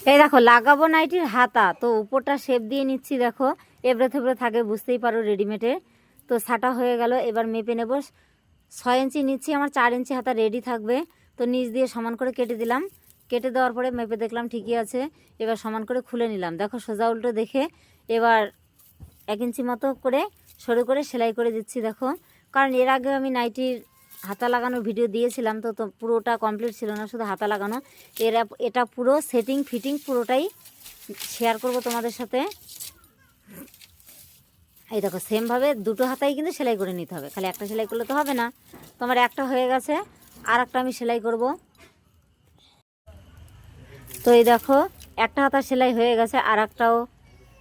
এই দেখো লাগাবো নাইটির হাতা, তো উপরটা শেপ দিয়ে নিচ্ছি। দেখো এবড়ে থেবড়ে থাকে, বুঝতেই পারো রেডিমেডের। তো ছাটা হয়ে গেল, এবার মেপে নেব। 6 ইঞ্চি নিচ্ছি, আমার 4 ইঞ্চি হাতা রেডি থাকবে। তো নিচ দিয়ে সমান করে কেটে দিলাম। কেটে দেওয়ার পরে মেপে দেখলাম ঠিকই আছে। এবার সমান করে খুলে নিলাম। দেখো সোজা উল্টো দেখে এবার 1 ইঞ্চি মতো করে সরু করে সেলাই করে দিচ্ছি। দেখো, কারণ এর আগে আমি নাইটির হাতা লাগানোর ভিডিও দিয়েছিলাম, তো পুরোটা কমপ্লিট ছিল না, শুধু হাতা লাগানো। এটা পুরো সেটিং ফিটিং পুরোটাই শেয়ার করব তোমাদের সাথে। এই দেখো সেমভাবে দুটো হাতাই কিন্তু সেলাই করে নিতে হবে, খালি একটা সেলাই করলে তো হবে না। তোমার একটা হয়ে গেছে, আর একটা আমি সেলাই করব। তো এই দেখো একটা হাতা সেলাই হয়ে গেছে, আর একটাও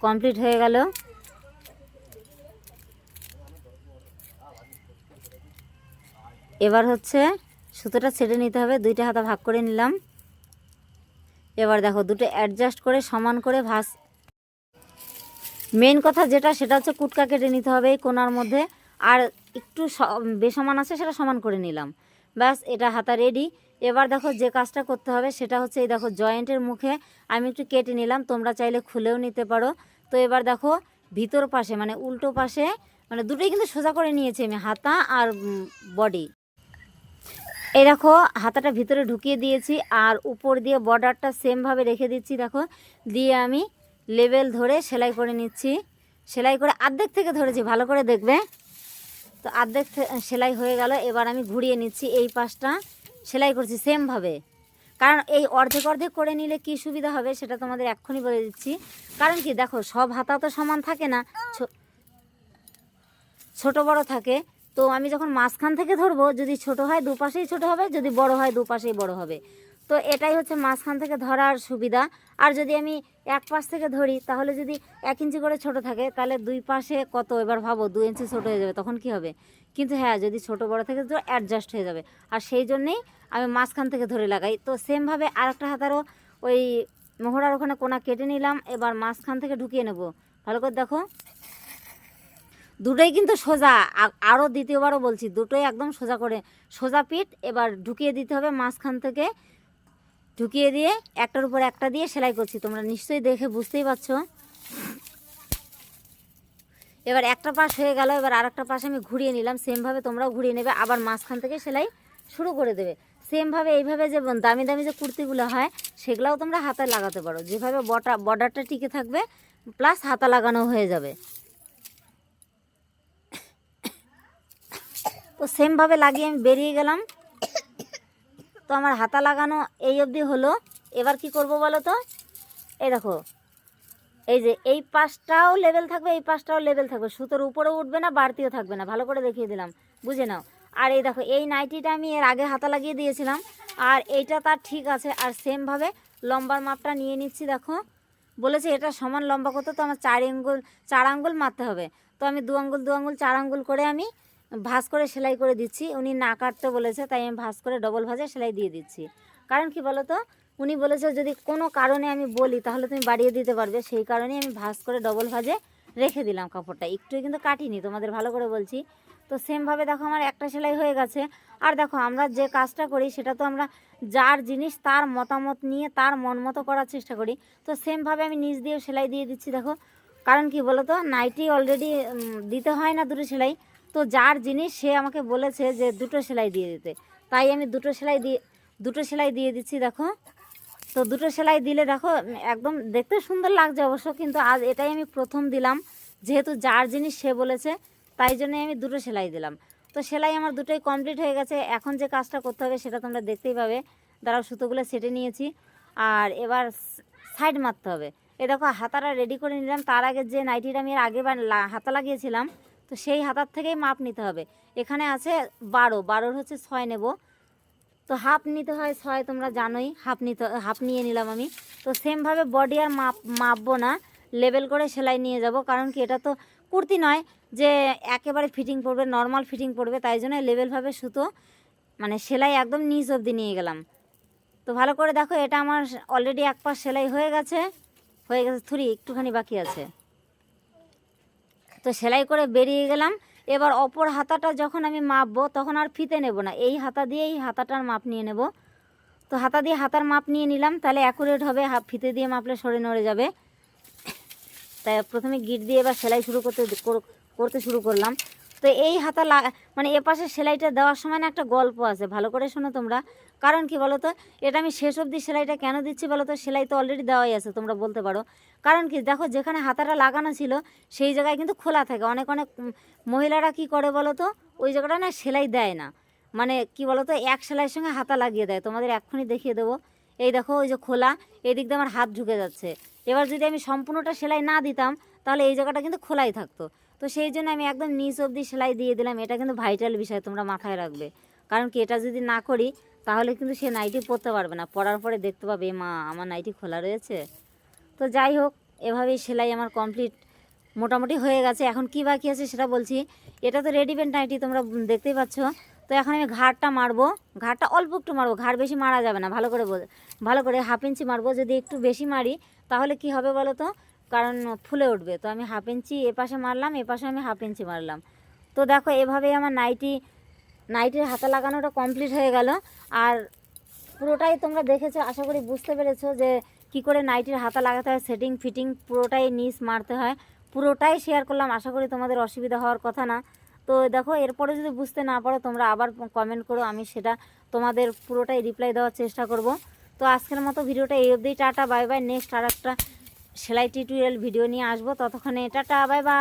কমপ্লিট হয়ে গেল। এবার হচ্ছে সুতোটা ছেড়ে নিতে হবে, দুইটা হাতা ভাগ করে নিলাম। এবার দেখো দুটো অ্যাডজাস্ট করে সমান করে ভাঁজ। মেন কথা যেটা, সেটা হচ্ছে কুটকা কেটে নিতে হবে এই কোণার মধ্যে, আর একটু বেসমান আছে সেটা সমান করে নিলাম। ব্যাস, এটা হাতা রেডি। এবার দেখো যে কাজটা করতে হবে সেটা হচ্ছে, এই দেখো জয়েন্টের মুখে আমি একটু কেটে নিলাম, তোমরা চাইলে খুলেও নিতে পারো। তো এবার দেখো ভিতর পাশে মানে উল্টো পাশে, মানে দুটোই কিন্তু সোজা করে নিয়েছি আমি, হাতা আর বডি। এই দেখো হাতাটা ভিতরে ঢুকিয়ে দিয়েছি, আর উপর দিয়ে বর্ডারটা সেমভাবে রেখে দিচ্ছি। দেখো দিয়ে আমি লেবেল ধরে সেলাই করে নিচ্ছি। সেলাই করে অর্ধেক থেকে ধরেছি, ভালো করে দেখবে। তো অর্ধেক সেলাই হয়ে গেল। এবার আমি ঘুরিয়ে নিচ্ছি, এই পাশটা সেলাই করছি সেমভাবে। কারণ এই অর্ধেক অর্ধেক করে নিলে কি সুবিধা হবে সেটা তোমাদের এক্ষুনি বলে দিচ্ছি। কারণ কি, দেখো সব হাতা তো সমান থাকে না, ছোট বড় থাকে। তো আমি যখন মাঝখান থেকে ধরবো, যদি ছোট হয় দুপাশেই ছোট হবে, যদি বড় হয় দুপাশেই বড় হবে। তো এটাই হচ্ছে মাঝখান থেকে ধরার সুবিধা। আর যদি আমি এক পাশ থেকে ধরি, তাহলে যদি 1 ইঞ্চি করে ছোট থাকে, তাহলে দুই পাশে কত, এবার ভাবো 2 ইঞ্চি ছোট হয়ে যাবে, তখন কি হবে? কিন্তু হ্যাঁ, যদি ছোট বড় থেকে তো অ্যাডজাস্ট হয়ে যাবে। আর সেই জন্যেই আমি মাঝখান থেকে ধরে লাগাই। তো সেমভাবে আরেকটা হাতারও ওই মোহরার ওখানে কোনা কেটে নিলাম, এবার মাঝখান থেকে ঢুকিয়ে নেব। ভালো করে দেখো, দুটোই কিন্তু সোজা। আরও দ্বিতীয়বারও বলছি, দুটোই একদম সোজা করে, সোজা পিঠ এবার ঢুকিয়ে দিতে হবে। মাঝখান থেকে ঢুকিয়ে দিয়ে একটার উপর একটা দিয়ে সেলাই করছি, তোমরা নিশ্চয়ই দেখে বুঝতেই পারছো। এবার একটা পাশ হয়ে গেল, এবার আর একটা পাশ আমি ঘুরিয়ে নিলাম। সেমভাবে তোমরাও ঘুরিয়ে নেবে, আবার মাঝখান থেকে সেলাই শুরু করে দেবে। সেমভাবে এইভাবে যে দামি দামি যে কুর্তিগুলো হয়, সেগুলোও তোমরা হাতে লাগাতে পারো, যেভাবে বর্ডারটা টিকে থাকবে, প্লাস হাতা লাগানো হয়ে যাবে। তো সেমভাবে লাগিয়ে আমি বেরিয়ে গেলাম। তো আমার হাতা লাগানো এই অবধি হলো। এবার কি করব বলো তো? এই দেখো, এই যে এই পাশটাও লেভেল থাকবে, এই পাশটাও লেভেল থাকবে, সুতোর উপরেও উঠবে না, বাড়তিও থাকবে না। ভালো করে দেখিয়ে দিলাম, বুঝে নাও। আর এই দেখো এই নাইটিটা আমি এর আগে হাতা লাগিয়ে দিয়েছিলাম, আর এইটা তার ঠিক আছে। আর সেমভাবে লম্বার মাপটা নিয়ে নিচ্ছি। দেখো বলেছে এটা সমান লম্বা করতে, তো আমার 4 আঙ্গুল মারতে হবে। তো আমি 2 আঙ্গুল 2 আঙ্গুল 4 আঙ্গুল করে আমি ভাঁজ করে সেলাই করে দিচ্ছি। উনি না কাটতে বলেছে, তাই আমি ভাঁজ করে ডবল ভাঁজে সেলাই দিয়ে দিচ্ছি। কারণ কি বলো তো, উনি বলেছে যদি কোনো কারণে আমি বলি তাহলে তুমি বাড়িয়ে দিতে পারবে, সেই কারণেই আমি ভাঁজ করে ডবল ভাঁজে রেখে দিলাম কাপড়টা, একটু কিন্তু কাটিনি, তোমাদের ভালো করে বলছি। তো সেমভাবে দেখো আমার একটা সেলাই হয়ে গেছে। আর দেখো আমরা যে কাজটা করি সেটা তো আমরা যার জিনিস তার মতামত নিয়ে তার মন মতো করার চেষ্টা করি। তো সেমভাবে আমি নিচ দিয়েও সেলাই দিয়ে দিচ্ছি। দেখো কারণ কি বলো তো, নাইটি অলরেডি দিতে হয় না দুটো সেলাই, তো যার জিনিস সে আমাকে বলেছে যে দুটো সেলাই দিয়ে দিতে, তাই আমি দুটো সেলাই দিয়ে দিচ্ছি। দেখো তো দুটো সেলাই দিলে দেখো একদম দেখতে সুন্দর লাগছে অবশ্য, কিন্তু আজ এটাই আমি প্রথম দিলাম, যেহেতু যার জিনিস সে বলেছে, তাই জন্যই আমি দুটো সেলাই দিলাম। তো সেলাই আমার দুটোই কমপ্লিট হয়ে গেছে। এখন যে কাজটা করতে হবে সেটা তোমরা দেখতেই পাবে। দাঁড়াও, সুতোগুলো সেটে নিয়েছি, আর এবার সাইড মারতে হবে। এ দেখো হাতাটা রেডি করে নিলাম। তার আগে যে নাইটিটা আমি এর আগে হাতা লাগিয়েছিলাম, তো সেই হাতার থেকেই মাপ নিতে হবে। এখানে আছে 12 হচ্ছে 6 নেব। তো হাফ নিতে হয় 6, তোমরা জানোই। হাফ নিয়ে নিলাম আমি। তো সেমভাবে বডি আর মাপবো না, লেবেল করে সেলাই নিয়ে যাব। কারণ কি, এটা তো কুর্তি নয় যে একেবারে ফিটিং পড়বে, নর্মাল ফিটিং পড়বে, তাই জন্য লেবেলভাবে সুতো মানে সেলাই একদম নিচ অবধি নিয়ে গেলাম। তো ভালো করে দেখো, এটা আমার অলরেডি এক পাশ সেলাই হয়ে গেছে। থুরি একটুখানি বাকি আছে। তো সেলাই করে বেরিয়ে গেলাম। এবার অপর হাতাটা যখন আমি মাপবো, তখন আর ফিতে নেব না, এই হাতা দিয়ে এই হাতাটার মাপ নিয়ে নেব। তো হাতা দিয়ে হাতার মাপ নিয়ে নিলাম, তাহলে অ্যাকুরেট হবে, ফিতে দিয়ে মাপলে সরে নড়ে যাবে। তাই প্রথমে গিট দিয়ে এবার সেলাই করতে শুরু করলাম। তো এই হাতা মানে এপাশে সেলাইটা দেওয়ার সময় না একটা গল্প আছে, ভালো করে শোনো তোমরা। কারণ কি বলো তো, এটা আমি শেষ অবধি সেলাইটা কেন দিচ্ছি বলো তো, সেলাই তো অলরেডি দেওয়াই আছে তোমরা বলতে পারো। কারণ কি দেখো, যেখানে হাতাটা লাগানো ছিল সেই জায়গায় কিন্তু খোলা থাকে। অনেক মহিলারা কি করে বলো তো, ওই জায়গাটা না সেলাই দেয় না, মানে কি বলো তো, এক সেলাইয়ের সঙ্গে হাতা লাগিয়ে দেয়। তোমাদের এক্ষুনি দেখিয়ে দেবো। এই দেখো, ওই যে খোলা, এই দিক দিয়ে আমার হাত ঢুকে যাচ্ছে। এবার যদি আমি সম্পূর্ণটা সেলাই না দিতাম তাহলে এই জায়গাটা কিন্তু খোলাই থাকতো। তো সেই জন্য আমি একদম নিচ অবধি সেলাই দিয়ে দিলাম। এটা কিন্তু ভাইটাল বিষয়, তোমরা মাথায় রাখবে। কারণ কি, এটা যদি না করি তাহলে কিন্তু সে নাইটি পরতে পারবে না, পরার পরে দেখতে পাবে মা আমার নাইটি খোলা রয়েছে। তো যাই হোক, এভাবেই সেলাই আমার কমপ্লিট মোটামুটি হয়ে গেছে। এখন কি বাকি আছে সেটা বলছি। এটা তো রেডিমেড নাইটি, তোমরা দেখতেই পাচ্ছ। তো এখন আমি ঘাড়টা মারবো, ঘাড়টা অল্প একটু মারবো, ঘাড় বেশি মারা যাবে না। ভালো করে 1/2 ইঞ্চি মারবো। যদি একটু বেশি মারি তাহলে কি হবে বলো তো, কারণ ফুলে উঠবে। তো আমি 1/2 ইঞ্চি এপাশে মারলাম, এপাশে আমি 1/2 ইঞ্চি মারলাম। তো দেখো, এভাবেই আমার নাইটির হাতা লাগানোটা কমপ্লিট হয়ে গেল। আর পুরোটাই তোমরা দেখেছো, আশা করি বুঝতে পেরেছো যে কি করে নাইটির হাতা লাগাতে হয়, সেটিং ফিটিং পুরোটাই নিচ মারতে হয়। পুরোটাই শেয়ার করলাম, আশা করি তোমাদের অসুবিধা হওয়ার কথা না। তো দেখো, এরপরে যদি বুঝতে না পারো তোমরা আবার কমেন্ট করো, আমি সেটা তোমাদের পুরোটাই রিপ্লাই দেওয়ার চেষ্টা করব। তো আজকের মতো ভিডিওটা এই অবধি। Tata bye bye. নেক্সট আর একটা সেলাই টিউটোরিয়াল ভিডিও নিয়ে আসবো, ততক্ষণে টাটা বাই বাই।